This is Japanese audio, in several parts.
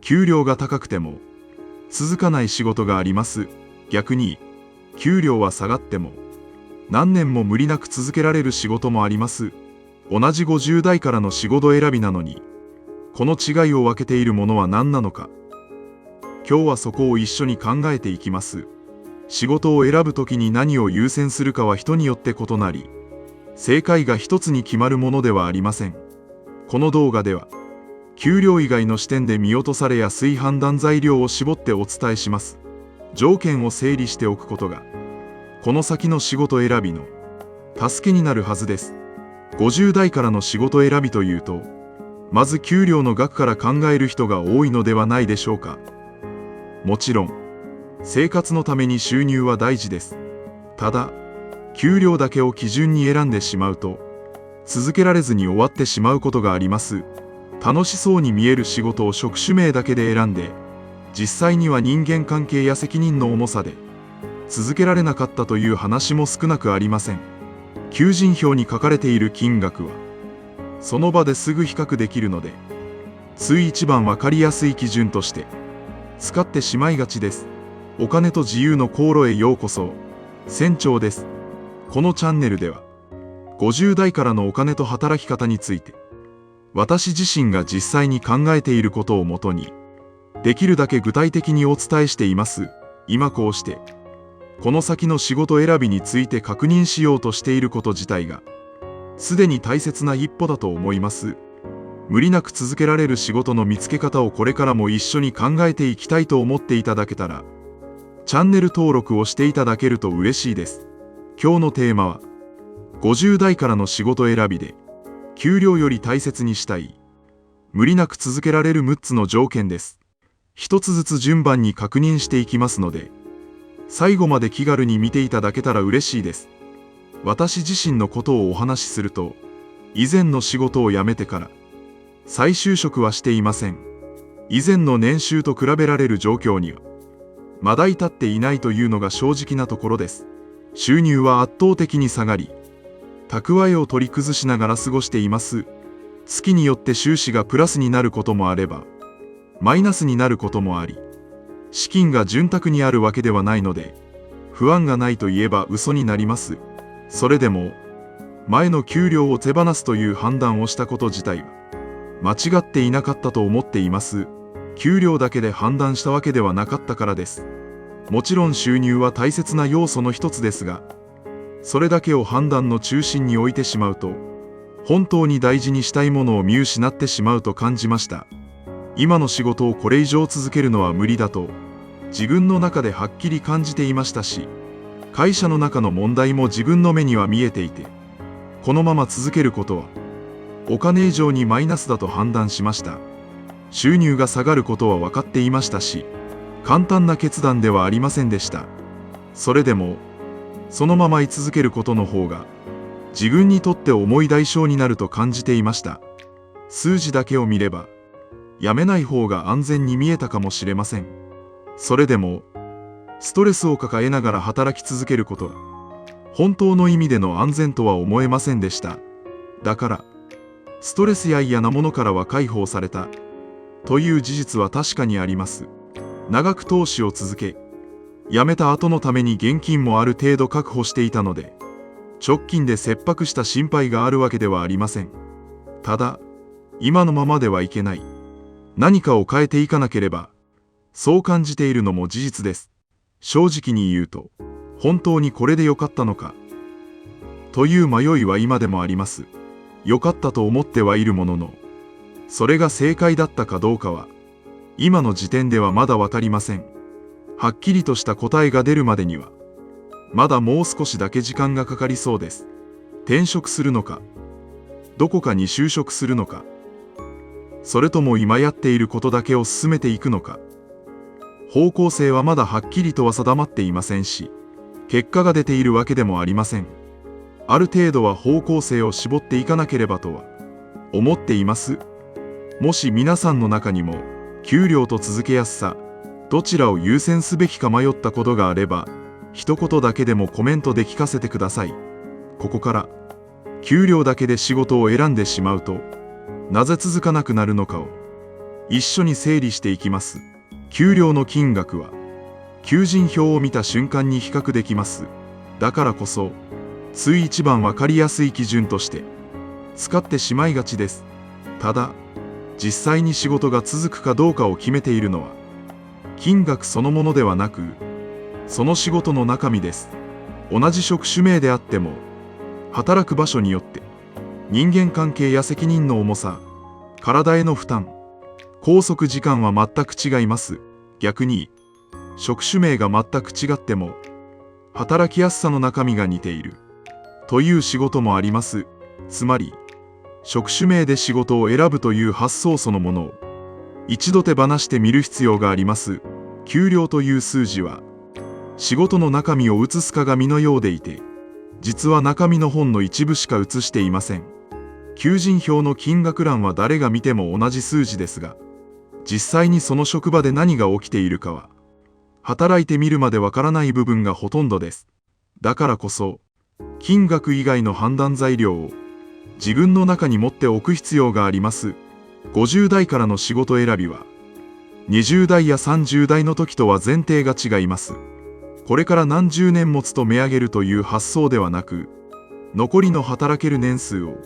給料が高くても続かない仕事があります。逆に給料は下がっても何年も無理なく続けられる仕事もあります。同じ50代からの仕事選びなのに、この違いを分けているものは何なのか。今日はそこを一緒に考えていきます。仕事を選ぶときに何を優先するかは人によって異なり、正解が一つに決まるものではありません。この動画では、給料以外の視点で見落とされやすい判断材料を絞ってお伝えします。条件を整理しておくことが、この先の仕事選びの助けになるはずです。50代からの仕事選びというと、まず給料の額から考える人が多いのではないでしょうか。もちろん、生活のために収入は大事です。ただ、給料だけを基準に選んでしまうと、続けられずに終わってしまうことがあります。楽しそうに見える仕事を職種名だけで選んで、実際には人間関係や責任の重さで、続けられなかったという話も少なくありません。求人票に書かれている金額は、その場ですぐ比較できるので、つい一番わかりやすい基準として、使ってしまいがちです。お金と自由の航路へようこそ、船長です。このチャンネルでは、50代からのお金と働き方について、私自身が実際に考えていることをもとに、できるだけ具体的にお伝えしています。今こうして、この先の仕事選びについて確認しようとしていること自体が、すでに大切な一歩だと思います。無理なく続けられる仕事の見つけ方をこれからも一緒に考えていきたいと思っていただけたら、チャンネル登録をしていただけると嬉しいです。今日のテーマは、50代からの仕事選びで、給料より大切にしたい、無理なく続けられる6つの条件です。一つずつ順番に確認していきますので、最後まで気軽に見ていただけたら嬉しいです。私自身のことをお話しすると、以前の仕事を辞めてから、再就職はしていません。以前の年収と比べられる状況には、まだ至っていないというのが正直なところです。収入は圧倒的に下がり、蓄えを取り崩しながら過ごしています。月によって収支がプラスになることもあれば、マイナスになることもあり、資金が潤沢にあるわけではないので、不安がないといえば嘘になります。それでも、前の給料を手放すという判断をしたこと自体は、間違っていなかったと思っています。給料だけで判断したわけではなかったからです。もちろん収入は大切な要素の一つですが、それだけを判断の中心に置いてしまうと、本当に大事にしたいものを見失ってしまうと感じました。今の仕事をこれ以上続けるのは無理だと、自分の中ではっきり感じていましたし、会社の中の問題も自分の目には見えていて、このまま続けることは、お金以上にマイナスだと判断しました。収入が下がることは分かっていましたし、簡単な決断ではありませんでした。それでも、そのまま居続けることの方が、自分にとって重い代償になると感じていました。数字だけを見れば、やめない方が安全に見えたかもしれません。それでも、ストレスを抱えながら働き続けることが、本当の意味での安全とは思えませんでした。だから、ストレスや嫌なものからは解放された、という事実は確かにあります。長く投資を続け、辞めた後のために現金もある程度確保していたので、直近で切迫した心配があるわけではありません。ただ、今のままではいけない。何かを変えていかなければ、そう感じているのも事実です。正直に言うと、本当にこれで良かったのか、という迷いは今でもあります。良かったと思ってはいるものの、それが正解だったかどうかは、今の時点ではまだわかりません。はっきりとした答えが出るまでには、まだもう少しだけ時間がかかりそうです。転職するのか、どこかに就職するのか、それとも今やっていることだけを進めていくのか、方向性はまだはっきりとは定まっていませんし、結果が出ているわけでもありません。ある程度は方向性を絞っていかなければとは思っています。もし皆さんの中にも、給料と続けやすさ、どちらを優先すべきか迷ったことがあれば、一言だけでもコメントで聞かせてください。ここから、給料だけで仕事を選んでしまうと、なぜ続かなくなるのかを、一緒に整理していきます。給料の金額は求人票を見た瞬間に比較できます。だからこそつい一番わかりやすい基準として使ってしまいがちです。ただ実際に仕事が続くかどうかを決めているのは金額そのものではなく、その仕事の中身です。同じ職種名であっても働く場所によって人間関係や責任の重さ、体への負担、拘束時間は全く違います。逆に職種名が全く違っても働きやすさの中身が似ているという仕事もあります。つまり職種名で仕事を選ぶという発想そのものを一度手放してみる必要があります。給料という数字は仕事の中身を写す鏡のようでいて、実は中身の本の一部しか写していません。求人票の金額欄は誰が見ても同じ数字ですが、実際にその職場で何が起きているかは働いてみるまでわからない部分がほとんどです。だからこそ金額以外の判断材料を自分の中に持っておく必要があります。50代からの仕事選びは20代や30代の時とは前提が違います。これから何十年も勤め上げるという発想ではなく、残りの働ける年数を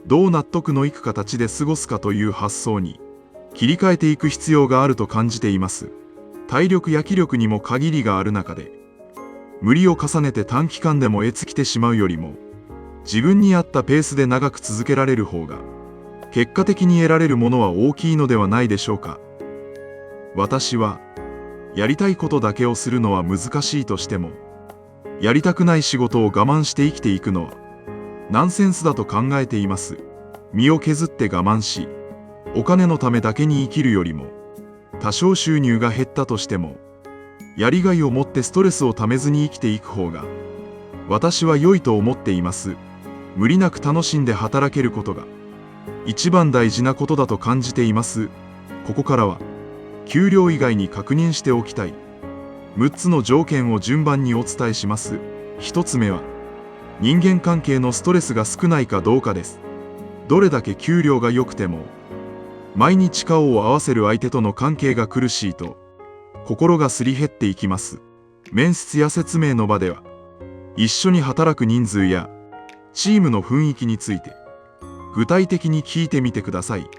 どう納得のいく形で過ごすかという発想に切り替えていく必要があると感じています。体力や気力にも限りがある中で、無理を重ねて短期間でも得尽きてしまうよりも、自分に合ったペースで長く続けられる方が、結果的に得られるものは大きいのではないでしょうか。私は、やりたいことだけをするのは難しいとしても、やりたくない仕事を我慢して生きていくのは、ナンセンスだと考えています。身を削って我慢し、お金のためだけに生きるよりも、多少収入が減ったとしても、やりがいを持ってストレスをためずに生きていく方が、私は良いと思っています。無理なく楽しんで働けることが、一番大事なことだと感じています。ここからは、給料以外に確認しておきたい6つの条件を順番にお伝えします。1つ目は人間関係のストレスが少ないかどうかです。どれだけ給料が良くても毎日顔を合わせる相手との関係が苦しいと心がすり減っていきます。面接や説明の場では一緒に働く人数やチームの雰囲気について具体的に聞いてみてください。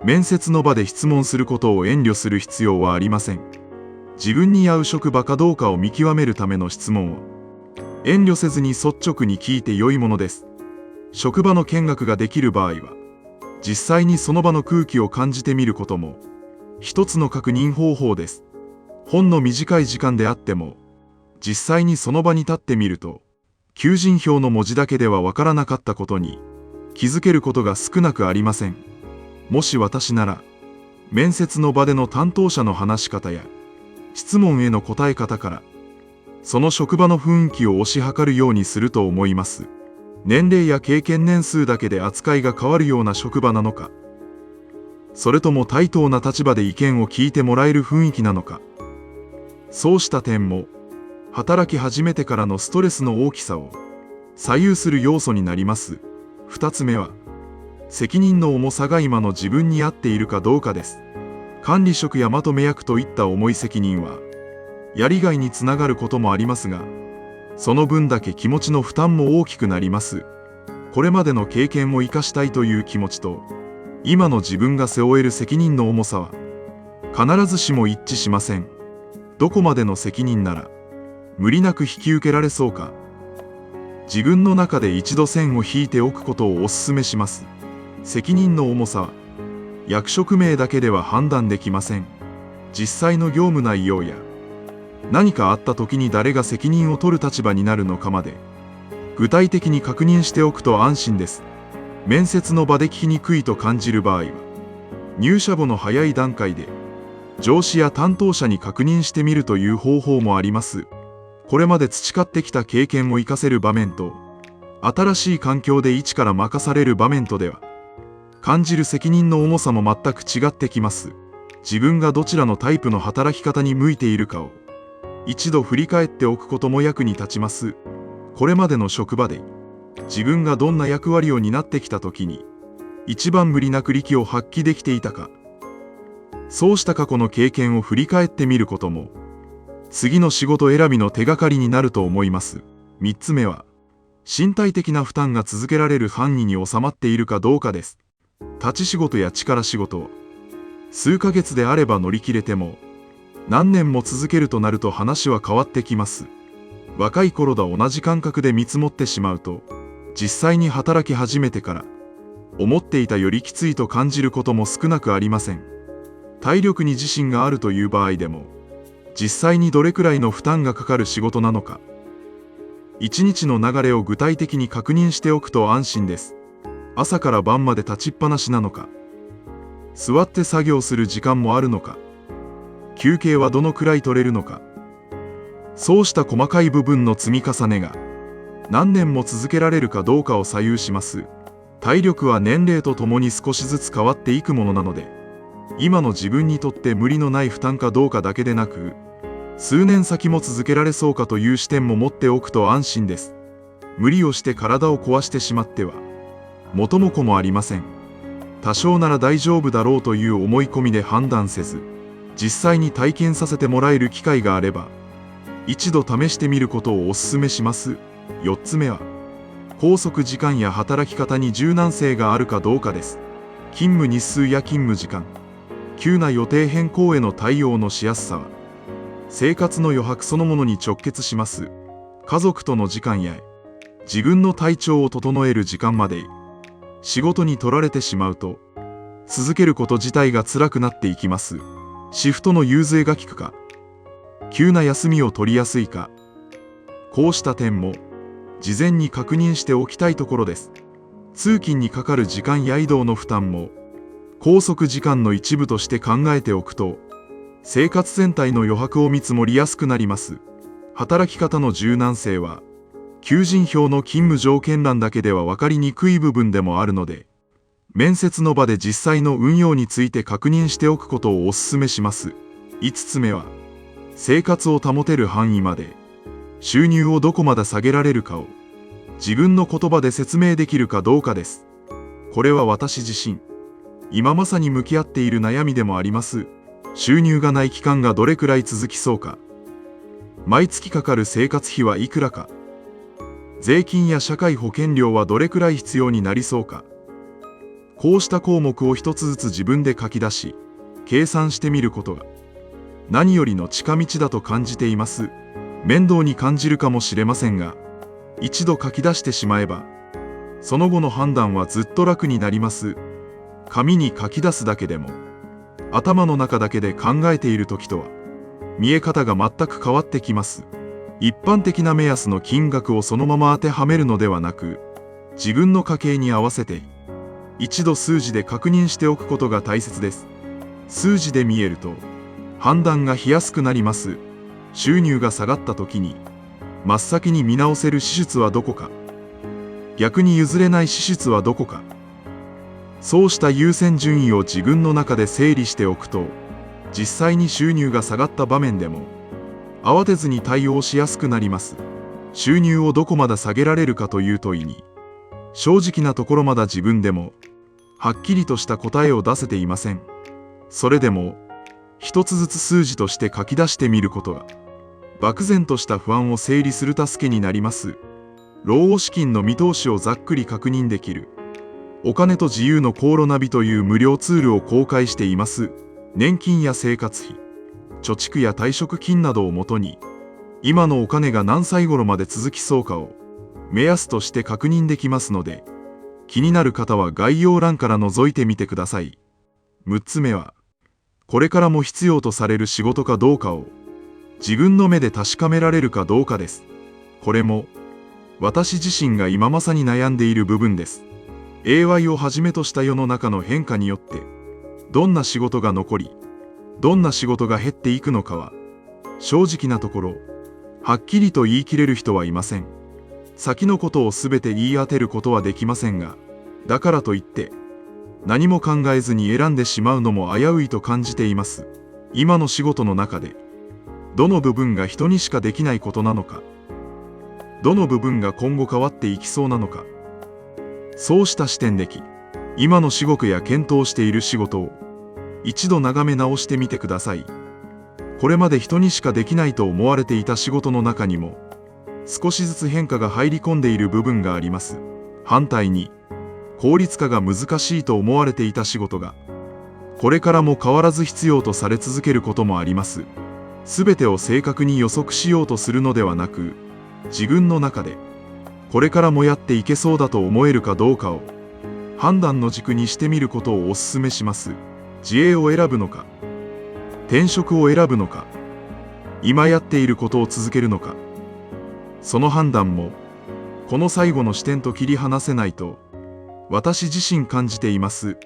面接の場で質問することを遠慮する必要はありません。自分に合う職場かどうかを見極めるための質問を遠慮せずに率直に聞いて良いものです。職場の見学ができる場合は実際にその場の空気を感じてみることも一つの確認方法です。ほんの短い時間であっても実際にその場に立ってみると求人票の文字だけではわからなかったことに気づけることが少なくありません。もし私なら面接の場での担当者の話し方や質問への答え方からその職場の雰囲気を推し量るようにすると思います。年齢や経験年数だけで扱いが変わるような職場なのか、それとも対等な立場で意見を聞いてもらえる雰囲気なのか、そうした点も働き始めてからのストレスの大きさを左右する要素になります。2つ目は責任の重さが今の自分に合っているかどうかです。管理職やまとめ役といった重い責任はやりがいにつながることもありますが、その分だけ気持ちの負担も大きくなります。これまでの経験を生かしたいという気持ちと今の自分が背負える責任の重さは必ずしも一致しません。どこまでの責任なら無理なく引き受けられそうか、自分の中で一度線を引いておくことをお勧めします。責任の重さは役職名だけでは判断できません。実際の業務内容や何かあった時に誰が責任を取る立場になるのかまで具体的に確認しておくと安心です。面接の場で聞きにくいと感じる場合は入社後の早い段階で上司や担当者に確認してみるという方法もあります。これまで培ってきた経験を活かせる場面と新しい環境で一から任される場面とでは感じる責任の重さも全く違ってきます。自分がどちらのタイプの働き方に向いているかを一度振り返っておくことも役に立ちます。これまでの職場で自分がどんな役割を担ってきた時に一番無理なく力を発揮できていたか、そうした過去の経験を振り返ってみることも、次の仕事選びの手がかりになると思います。3つ目は、身体的な負担が続けられる範囲に収まっているかどうかです。立ち仕事や力仕事、数ヶ月であれば乗り切れても、何年も続けるとなると話は変わってきます。若い頃と同じ感覚で見積もってしまうと、実際に働き始めてから、思っていたよりきついと感じることも少なくありません。体力に自信があるという場合でも、実際にどれくらいの負担がかかる仕事なのか、一日の流れを具体的に確認しておくと安心です。朝から晩まで立ちっぱなしなのか、座って作業する時間もあるのか、休憩はどのくらい取れるのか、そうした細かい部分の積み重ねが何年も続けられるかどうかを左右します。体力は年齢とともに少しずつ変わっていくものなので、今の自分にとって無理のない負担かどうかだけでなく、数年先も続けられそうかという視点も持っておくと安心です。無理をして体を壊してしまっては元も子もありません。多少なら大丈夫だろうという思い込みで判断せず、実際に体験させてもらえる機会があれば、一度試してみることをお勧めします。4つ目は、拘束時間や働き方に柔軟性があるかどうかです。勤務日数や勤務時間、急な予定変更への対応のしやすさは、生活の余白そのものに直結します。家族との時間や、自分の体調を整える時間まで、仕事に取られてしまうと、続けること自体が辛くなっていきます。シフトの融通が利くか、急な休みを取りやすいか、こうした点も、事前に確認しておきたいところです。通勤にかかる時間や移動の負担も、拘束時間の一部として考えておくと、生活全体の余白を見積もりやすくなります。働き方の柔軟性は、求人票の勤務条件欄だけでは分かりにくい部分でもあるので、面接の場で実際の運用について確認しておくことをお勧めします。5つ目は、生活を保てる範囲まで、収入をどこまで下げられるかを、自分の言葉で説明できるかどうかです。これは私自身、今まさに向き合っている悩みでもあります。収入がない期間がどれくらい続きそうか、毎月かかる生活費はいくらか、税金や社会保険料はどれくらい必要になりそうか、こうした項目を一つずつ自分で書き出し、計算してみることが、何よりの近道だと感じています。面倒に感じるかもしれませんが、一度書き出してしまえば、その後の判断はずっと楽になります。紙に書き出すだけでも、頭の中だけで考えている時とは、見え方が全く変わってきます。一般的な目安の金額をそのまま当てはめるのではなく、自分の家計に合わせて、一度数字で確認しておくことが大切です。数字で見えると、判断がしやすくなります。収入が下がった時に、真っ先に見直せる支出はどこか、逆に譲れない支出はどこか、そうした優先順位を自分の中で整理しておくと、実際に収入が下がった場面でも、慌てずに対応しやすくなります。収入をどこまで下げられるかという問いに、正直なところまだ自分でも、はっきりとした答えを出せていません。それでも、一つずつ数字として書き出してみることが、漠然とした不安を整理する助けになります。老後資金の見通しをざっくり確認できる、お金と自由の航路ナビという無料ツールを公開しています。年金や生活費、貯蓄や退職金などをもとに、今のお金が何歳頃まで続きそうかを目安として確認できますので、気になる方は概要欄から覗いてみてください。6つ目は、これからも必要とされる仕事かどうかを自分の目で確かめられるかどうかです。これも私自身が今まさに悩んでいる部分です。AI をはじめとした世の中の変化によって、どんな仕事が残り、どんな仕事が減っていくのかは、正直なところ、はっきりと言い切れる人はいません。先のことをすべて言い当てることはできませんが、だからといって、何も考えずに選んでしまうのも危ういと感じています。今の仕事の中で、どの部分が人にしかできないことなのか、どの部分が今後変わっていきそうなのか、そうした視点で今の仕事や検討している仕事を一度眺め直してみてください。これまで人にしかできないと思われていた仕事の中にも、少しずつ変化が入り込んでいる部分があります。反対に、効率化が難しいと思われていた仕事が、これからも変わらず必要とされ続けることもあります。すべてを正確に予測しようとするのではなく、自分の中で、これからもやっていけそうだと思えるかどうかを、判断の軸にしてみることをお勧めします。自営を選ぶのか、転職を選ぶのか、今やっていることを続けるのか、その判断も、この最後の視点と切り離せないと、私自身感じています。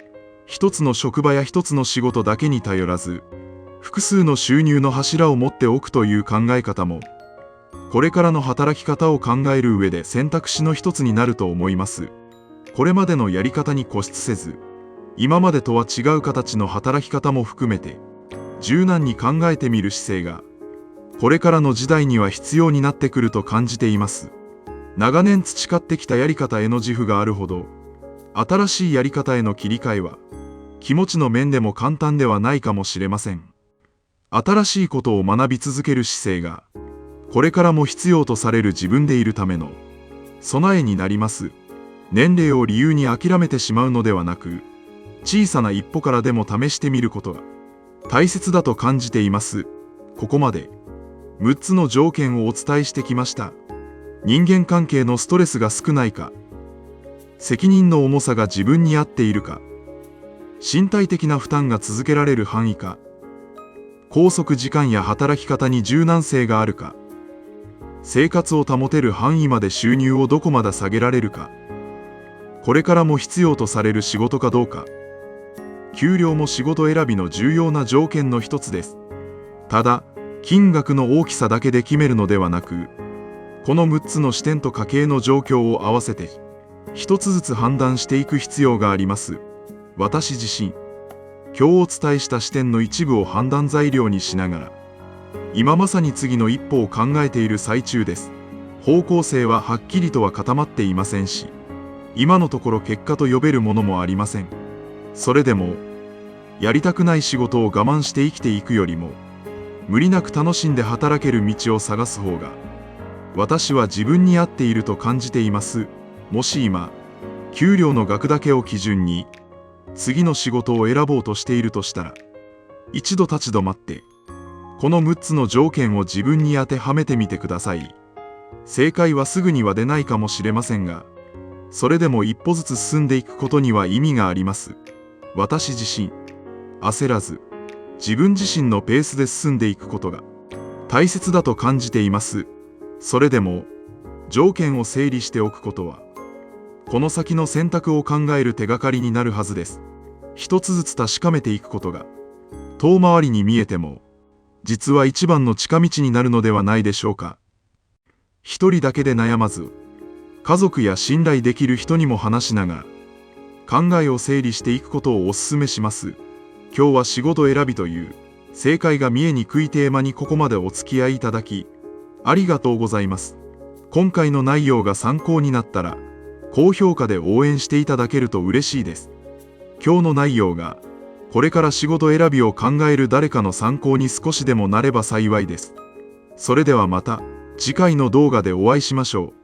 一つの職場や一つの仕事だけに頼らず、複数の収入の柱を持っておくという考え方も、これからの働き方を考える上で選択肢の一つになると思います。これまでのやり方に固執せず、今までとは違う形の働き方も含めて、柔軟に考えてみる姿勢が、これからの時代には必要になってくると感じています。長年培ってきたやり方への自負があるほど、新しいやり方への切り替えは、気持ちの面でも簡単ではないかもしれません。新しいことを学び続ける姿勢が、これからも必要とされる自分でいるための備えになります。年齢を理由に諦めてしまうのではなく、小さな一歩からでも試してみることが大切だと感じています。ここまで6つの条件をお伝えしてきました。人間関係のストレスが少ないか、責任の重さが自分に合っているか、身体的な負担が続けられる範囲か、拘束時間や働き方に柔軟性があるか、生活を保てる範囲まで収入をどこまで下げられるか、これからも必要とされる仕事かどうか、給料も仕事選びの重要な条件の一つです。ただ、金額の大きさだけで決めるのではなく、この6つの視点と家計の状況を合わせて、一つずつ判断していく必要があります。私自身、今日お伝えした視点の一部を判断材料にしながら、今まさに次の一歩を考えている最中です。方向性ははっきりとは固まっていませんし、今のところ結果と呼べるものもありません。それでも、やりたくない仕事を我慢して生きていくよりも、無理なく楽しんで働ける道を探す方が、私は自分に合っていると感じています。もし今、給料の額だけを基準に、次の仕事を選ぼうとしているとしたら、一度立ち止まって、この6つの条件を自分に当てはめてみてください。正解はすぐには出ないかもしれませんが、それでも一歩ずつ進んでいくことには意味があります。私自身、焦らず、自分自身のペースで進んでいくことが大切だと感じています。それでも、条件を整理しておくことは、この先の選択を考える手がかりになるはずです。一つずつ確かめていくことが、遠回りに見えても、実は一番の近道になるのではないでしょうか。一人だけで悩まず、家族や信頼できる人にも話しながら、考えを整理していくことをお勧めします。今日は仕事選びという、正解が見えにくいテーマにここまでお付き合いいただき、ありがとうございます。今回の内容が参考になったら、高評価で応援していただけると嬉しいです。今日の内容が、これから仕事選びを考える誰かの参考に少しでもなれば幸いです。それではまた、次回の動画でお会いしましょう。